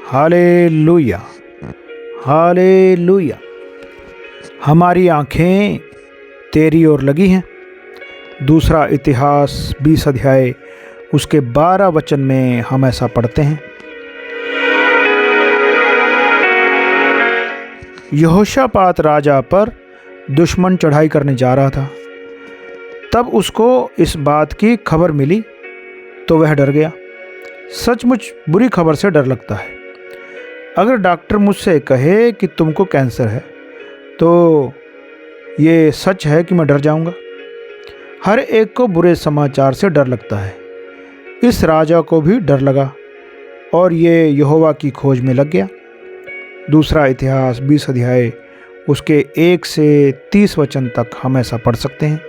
Hallelujah, hallelujah. हमारी आँखें तेरी ओर लगी हैं। दूसरा इतिहास 20 अध्याय उसके 12 वचन में हम ऐसा पढ़ते हैं। यहोशापात राजा पर दुश्मन चढ़ाई करने जा रहा था। तब उसको इस बात की खबर मिली तो वह डर गया। सचमुच बुरी खबर से डर लगता है। अगर डॉक्टर मुझसे कहे कि तुमको कैंसर है तो ये सच है कि मैं डर जाऊंगा। हर एक को बुरे समाचार से डर लगता है। इस राजा को भी डर लगा और ये यहोवा की खोज में लग गया। दूसरा इतिहास 20 अध्याय उसके 1 से 30 वचन तक हम ऐसा पढ़ सकते हैं।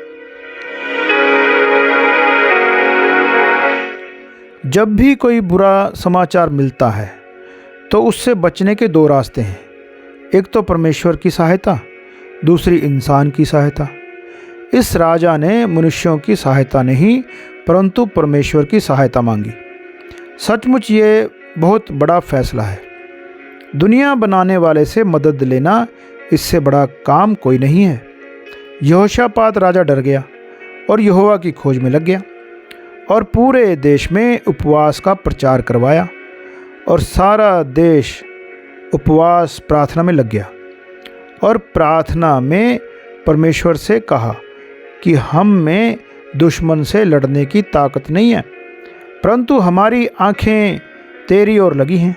जब भी कोई बुरा समाचार मिलता है तो उससे बचने के 2 रास्ते हैं। एक तो परमेश्वर की सहायता, दूसरी इंसान की सहायता। इस राजा ने मनुष्यों की सहायता नहीं परंतु परमेश्वर की सहायता मांगी। सचमुच ये बहुत बड़ा फैसला है। दुनिया बनाने वाले से मदद लेना, इससे बड़ा काम कोई नहीं है। यहोशापात राजा डर गया और यहोवा की खोज में लग गया और पूरे देश में उपवास का प्रचार करवाया और सारा देश उपवास प्रार्थना में लग गया और प्रार्थना में परमेश्वर से कहा कि हम में दुश्मन से लड़ने की ताकत नहीं है परंतु हमारी आँखें तेरी ओर लगी हैं।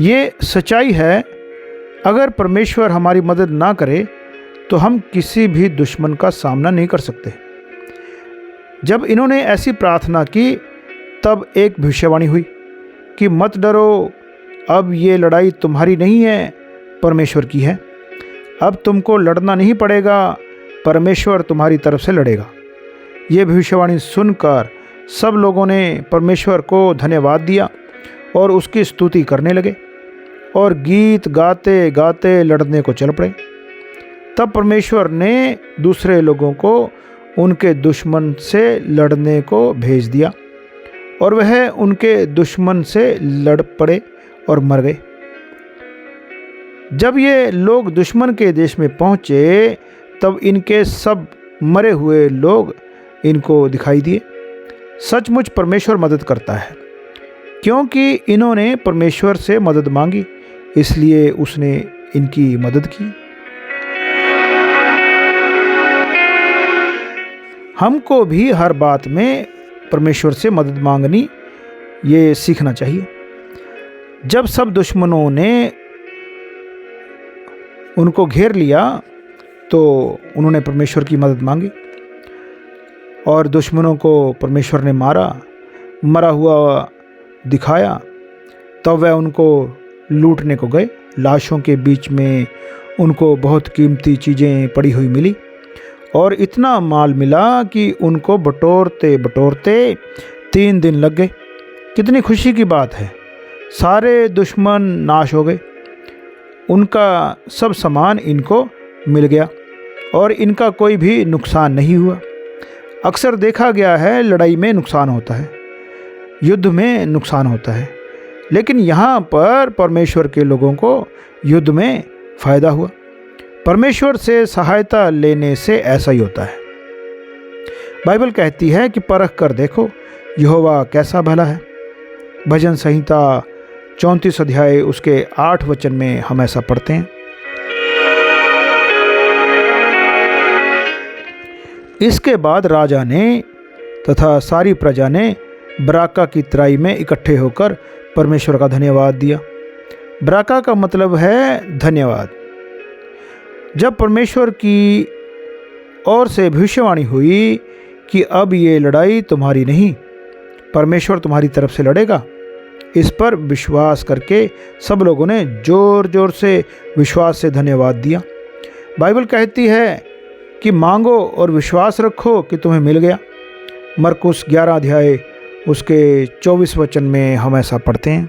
ये सच्चाई है। अगर परमेश्वर हमारी मदद ना करे तो हम किसी भी दुश्मन का सामना नहीं कर सकते। जब इन्होंने ऐसी प्रार्थना की तब एक भविष्यवाणी हुई कि मत डरो, अब ये लड़ाई तुम्हारी नहीं है, परमेश्वर की है। अब तुमको लड़ना नहीं पड़ेगा, परमेश्वर तुम्हारी तरफ से लड़ेगा। ये भविष्यवाणी सुनकर सब लोगों ने परमेश्वर को धन्यवाद दिया और उसकी स्तुति करने लगे और गीत गाते गाते लड़ने को चल पड़े। तब परमेश्वर ने दूसरे लोगों को उनके दुश्मन से लड़ने को भेज दिया और वह उनके दुश्मन से लड़ पड़े और मर गए। जब ये लोग दुश्मन के देश में पहुँचे तब इनके सब मरे हुए लोग इनको दिखाई दिए। सचमुच परमेश्वर मदद करता है। क्योंकि इन्होंने परमेश्वर से मदद मांगी इसलिए उसने इनकी मदद की। हमको भी हर बात में परमेश्वर से मदद मांगनी ये सीखना चाहिए। जब सब दुश्मनों ने उनको घेर लिया तो उन्होंने परमेश्वर की मदद मांगी और दुश्मनों को परमेश्वर ने मरा हुआ दिखाया। तब वह उनको लूटने को गए। लाशों के बीच में उनको बहुत कीमती चीज़ें पड़ी हुई मिली और इतना माल मिला कि उनको बटोरते बटोरते 3 दिन लग गए। कितनी खुशी की बात है। सारे दुश्मन नाश हो गए। उनका सब सामान इनको मिल गया और इनका कोई भी नुकसान नहीं हुआ। अक्सर देखा गया है लड़ाई में नुकसान होता है, युद्ध में नुकसान होता है, लेकिन यहाँ पर परमेश्वर के लोगों को युद्ध में फ़ायदा हुआ। परमेश्वर से सहायता लेने से ऐसा ही होता है। बाइबल कहती है कि परख कर देखो यहोवा कैसा भला है। भजन संहिता 34 अध्याय उसके 8 वचन में हम ऐसा पढ़ते हैं। इसके बाद राजा ने तथा सारी प्रजा ने बराका की तराई में इकट्ठे होकर परमेश्वर का धन्यवाद दिया। बराका का मतलब है धन्यवाद। जब परमेश्वर की ओर से भविष्यवाणी हुई कि अब ये लड़ाई तुम्हारी नहीं, परमेश्वर तुम्हारी तरफ से लड़ेगा, इस पर विश्वास करके सब लोगों ने ज़ोर ज़ोर से विश्वास से धन्यवाद दिया। बाइबल कहती है कि मांगो और विश्वास रखो कि तुम्हें मिल गया। मरकुस 11 अध्याय उसके 24 वचन में हम ऐसा पढ़ते हैं।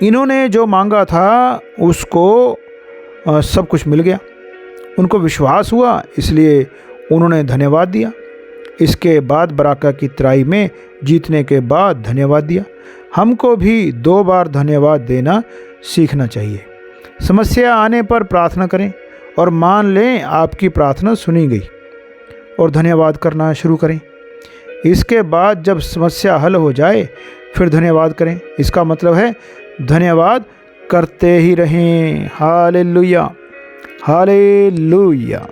इन्होंने जो मांगा था उसको सब कुछ मिल गया। उनको विश्वास हुआ, इसलिए उन्होंने धन्यवाद दिया। इसके बाद बराका की तराई में जीतने के बाद धन्यवाद दिया। हमको भी 2 बार धन्यवाद देना सीखना चाहिए। समस्या आने पर प्रार्थना करें और मान लें आपकी प्रार्थना सुनी गई और धन्यवाद करना शुरू करें। इसके बाद जब समस्या हल हो जाए फिर धन्यवाद करें। इसका मतलब है धन्यवाद करते ही रहें। Hallelujah, hallelujah.